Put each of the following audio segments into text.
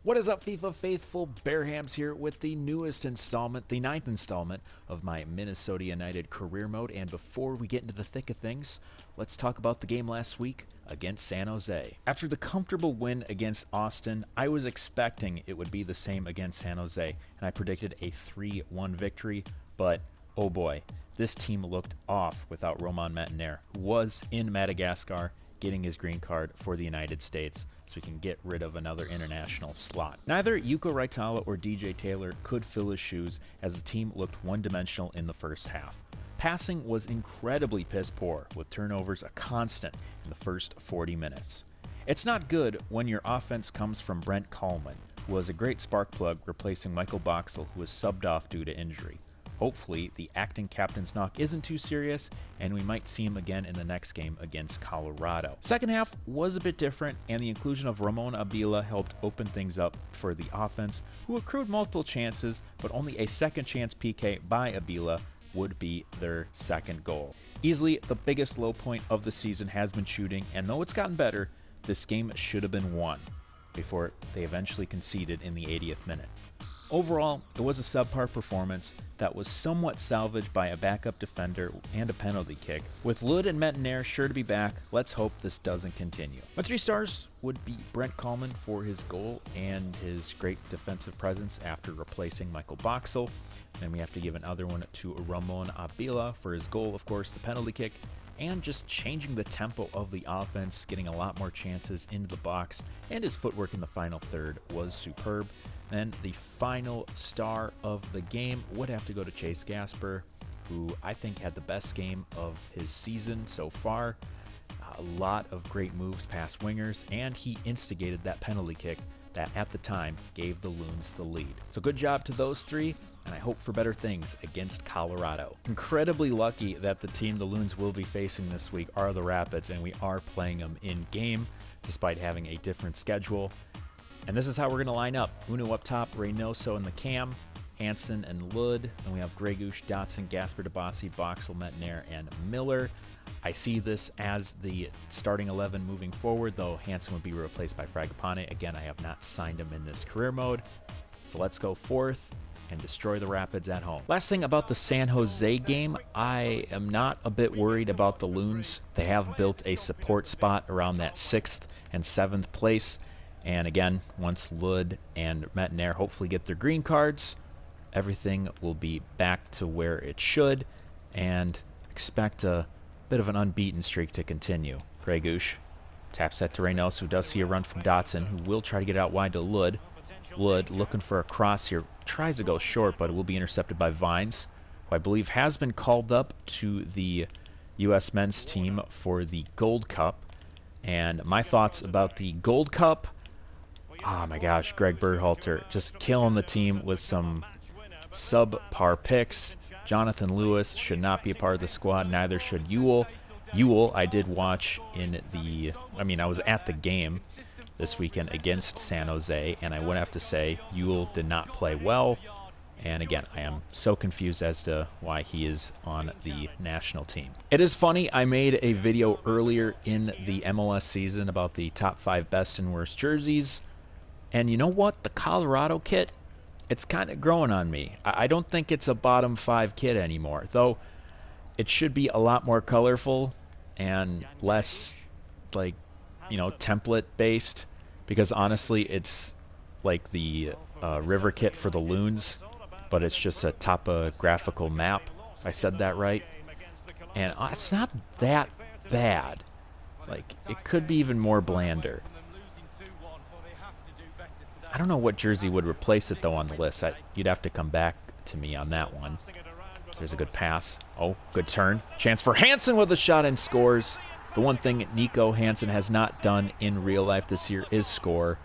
What is up, FIFA faithful? Bearhamms here with the newest installment, the 9th installment of my Minnesota United career mode. And before we get into the thick of things, let's talk about the game last week against San Jose. After the comfortable win against Austin, I was expecting it would be the same against San Jose, and I predicted a 3-1 victory, but oh boy, this team looked off without Ramon, who was in Madagascar getting his green card for the United States so we can get rid of another international slot. Neither Yuko Raitala or DJ Taylor could fill his shoes as the team looked one-dimensional in the first half. Passing was incredibly piss poor, with turnovers a constant in the first 40 minutes. It's not good when your offense comes from Brent Kallman, who was a great spark plug replacing Michael Boxall, who was subbed off due to injury. Hopefully, the acting captain's knock isn't too serious, and we might see him again in the next game against Colorado. Second half was a bit different, and the inclusion of Ramon Abila helped open things up for the offense, who accrued multiple chances, but only a second chance PK by Abila would be their second goal. Easily the biggest low point of the season has been shooting, and though it's gotten better, this game should have been won before they eventually conceded in the 80th minute. Overall, it was a subpar performance that was somewhat salvaged by a backup defender and a penalty kick. With Lud and Mettenaire sure to be back, let's hope this doesn't continue. My 3 stars would be Brent Kallman for his goal and his great defensive presence after replacing Michael Boxall. Then we have to give another one to Ramon Abila for his goal, of course, the penalty kick, and just changing the tempo of the offense, getting a lot more chances into the box, and his footwork in the final third was superb. Then the final star of the game would have to go to Chase Gasper, who I think had the best game of his season so far. A lot of great moves past wingers, and he instigated that penalty kick that at the time gave the Loons the lead. So good job to those 3, and I hope for better things against Colorado. Incredibly lucky that the team the Loons will be facing this week are the Rapids, and we are playing them in game despite having a different schedule. And this is how we're going to line up. Hunou up top, Reynoso in the cam, Hansen and Lud. Then we have Gregush, Dotson, Gasper, Debasi, Boxall, Mettenaire, and Miller. I see this as the starting 11 moving forward, though Hansen would be replaced by Fragapane. Again, I have not signed him in this career mode. So let's go forth and destroy the Rapids at home. Last thing about the San Jose game, I am not a bit worried about the Loons. They have built a support spot around that 6th and 7th place. And again, once Lud and Mettenaire hopefully get their green cards, everything will be back to where it should, and expect a bit of an unbeaten streak to continue. Gregush taps that to Reynoso, who does see a run from Dotson, who will try to get out wide to Lud. Lud looking for a cross here, tries to go short, but it will be intercepted by Vines, who I believe has been called up to the U.S. men's team for the Gold Cup. And my thoughts about the Gold Cup, oh my gosh, Greg Berhalter just killing the team with some subpar picks. Jonathan Lewis should not be a part of the squad, neither should Ewell. Ewell, I did watch I was at the game this weekend against San Jose, and I would have to say Ewell did not play well. And again, I am so confused as to why he is on the national team. It is funny, I made a video earlier in the MLS season about the top 5 best and worst jerseys. And you know what? The Colorado kit, it's kind of growing on me. I don't think it's a bottom 5 kit anymore, though it should be a lot more colorful and less, template based, because honestly, it's like the river kit for the Loons, but it's just a topographical map, if I said that right. And it's not that bad. It could be even more blander. I don't know what jersey would replace it, though, on the list. You'd have to come back to me on that one. So there's a good pass. Oh, good turn. Chance for Hansen with a shot and scores. The one thing Nico Hansen has not done in real life this year is score.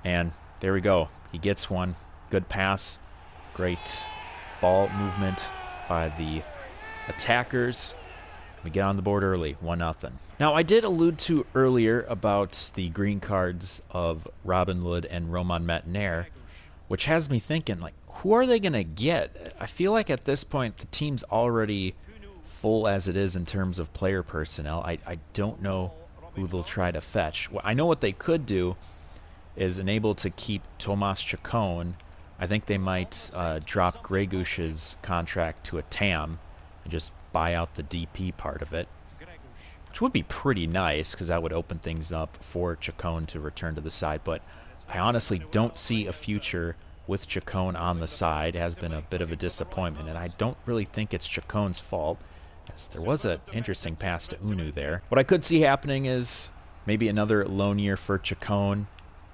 And there we go. He gets one. Good pass. Great ball movement by the attackers. We get on the board early, 1-0. Now, I did allude to earlier about the green cards of Robin Lod and Roman Mettenaire, which has me thinking, who are they going to get? I feel like at this point, the team's already full as it is in terms of player personnel. I don't know who they'll try to fetch. Well, I know what they could do is unable to keep Tomas Chacon. I think they might drop Gregush's contract to a TAM and just buy out the DP part of it, which would be pretty nice because that would open things up for Chacon to return to the side. But I honestly don't see a future with Chacon on the side. It has been a bit of a disappointment, and I don't really think it's Chacon's fault, as there was an interesting pass to Hunou there. What I could see happening is maybe another loan year for Chacon.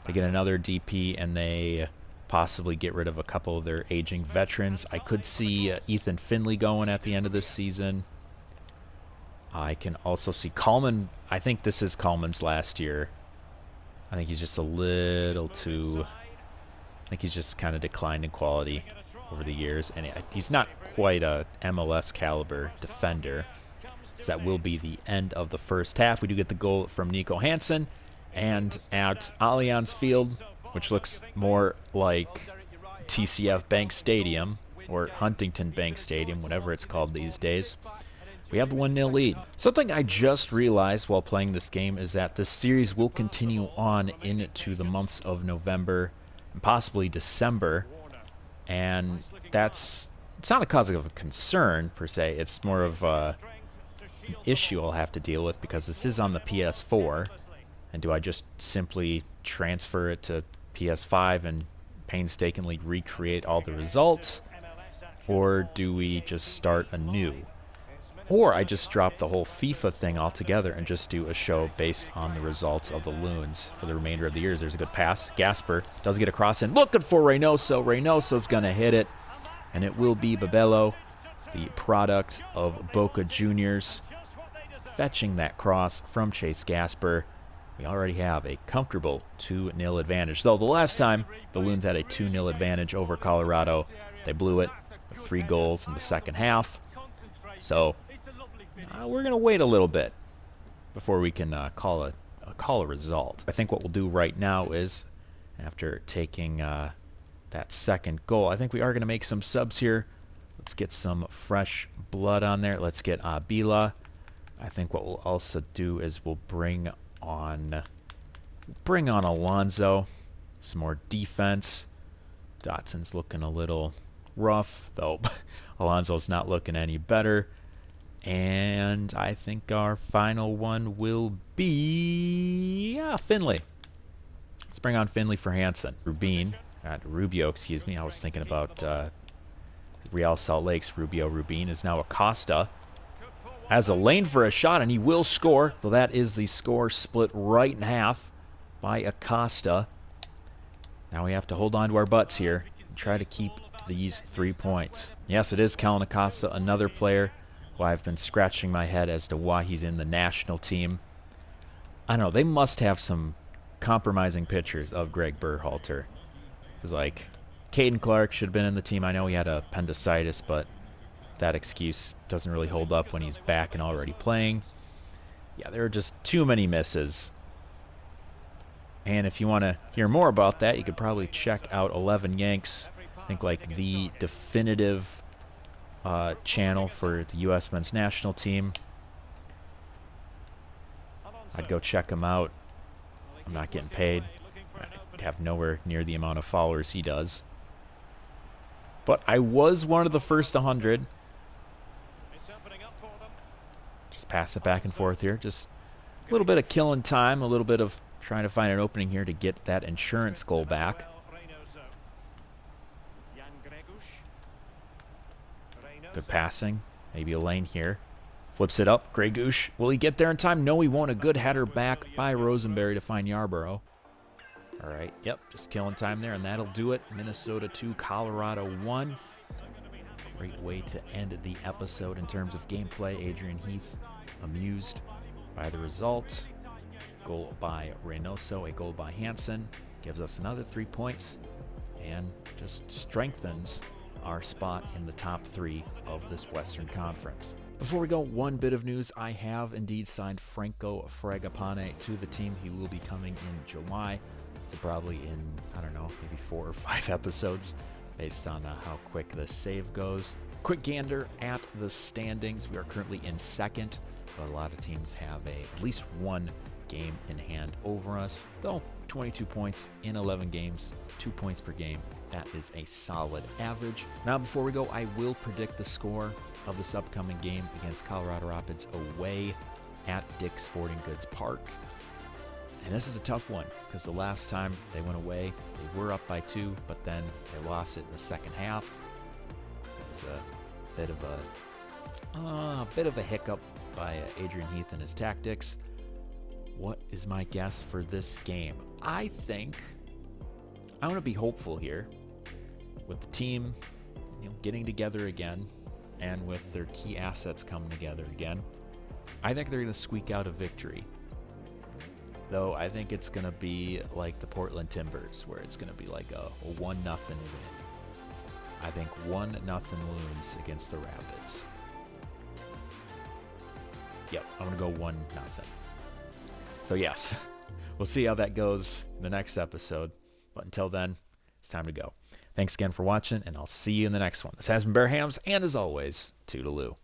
They get another DP, and they possibly get rid of a couple of their aging veterans. I could see Ethan Finley going at the end of this season. I can also see Coleman. I think this is Coleman's last year. I think he's just a little too... I think he's just kind of declined in quality over the years. And he's not quite a MLS caliber defender. So that will be the end of the first half. We do get the goal from Nico Hansen. And at Allianz Field, which looks more like TCF Bank Stadium or Huntington Bank Stadium, whatever it's called these days, we have the 1-0 lead. Something I just realized while playing this game is that this series will continue on into the months of November and possibly December, and it's not a cause of a concern per se. It's more of an issue I'll have to deal with because this is on the PS4. And do I just simply transfer it to PS5 and painstakingly recreate all the results? Or do we just start anew? Or I just drop the whole FIFA thing altogether and just do a show based on the results of the Loons for the remainder of the years. There's a good pass. Gasper does get across and looking for Reynoso. Reynoso's going to hit it. And it will be Babello, the product of Boca Juniors, fetching that cross from Chase Gasper. We already have a comfortable 2-0 advantage. Though the last time the Loons had a 2-0 advantage over Colorado, they blew it with 3 goals in the second half. So we're going to wait a little bit before we can call a result. I think what we'll do right now is, after taking that second goal, I think we are going to make some subs here. Let's get some fresh blood on there. Let's get Abila. I think what we'll also do is we'll bring on Alonso. Some more defense. Dotson's looking a little rough, though Alonso's not looking any better. And I think our final one will be Finley. Let's bring on Finley for Hansen. Rubio, excuse me. I was thinking about Real Salt Lake's Rubin is now Acosta. Has a lane for a shot, and he will score. So that is the score, split right in half by Acosta. Now we have to hold on to our butts here and try to keep these 3 points. Yes, it is Kellen Acosta, another player who I've been scratching my head as to why he's in the national team. I don't know, they must have some compromising pictures of Greg Berhalter. It's like, Caden Clark should have been in the team. I know he had appendicitis, but that excuse doesn't really hold up when he's back and already playing. Yeah, there are just too many misses. And if you want to hear more about that, you could probably check out 11 Yanks. I think like the definitive channel for the U.S. men's national team. I'd go check him out. I'm not getting paid. I'd have nowhere near the amount of followers he does. But I was one of the first 100. Just pass it back and forth here. Just a little bit of killing time, a little bit of trying to find an opening here to get that insurance goal back. Good passing. Maybe a lane here. Flips it up. Gregush. Will he get there in time? No, he won't. A good header back by Rosenberry to find Yarborough. All right. Yep. Just killing time there, and that'll do it. Minnesota 2, Colorado 1. Great way to end the episode in terms of gameplay. Adrian Heath amused by the result. Goal by Reynoso, a goal by Hansen. Gives us another 3 points and just strengthens our spot in the top 3 of this Western Conference. Before we go, one bit of news. I have indeed signed Franco Fragapane to the team. He will be coming in July. So probably in, I don't know, maybe 4 or 5 episodes based on how quick the save goes. Quick gander at the standings. We are currently in second, but a lot of teams have at least one game in hand over us. Though 22 points in 11 games, 2 points per game. That is a solid average. Now, before we go, I will predict the score of this upcoming game against Colorado Rapids away at Dick's Sporting Goods Park. And this is a tough one because the last time they went away, they were up by 2, but then they lost it in the second half. It was a bit of a hiccup by Adrien Heath and his tactics. What is my guess for this game? I think I want to be hopeful here with the team, getting together again, and with their key assets coming together again. I think they're going to squeak out a victory. Though I think it's going to be like the Portland Timbers, where it's going to be like a 1-0 win. I think 1-0 Loons against the Rapids. Yep, I'm going to go 1-0. So yes, we'll see how that goes in the next episode. But until then, it's time to go. Thanks again for watching, and I'll see you in the next one. This has been Bearhamms, and as always, toodaloo.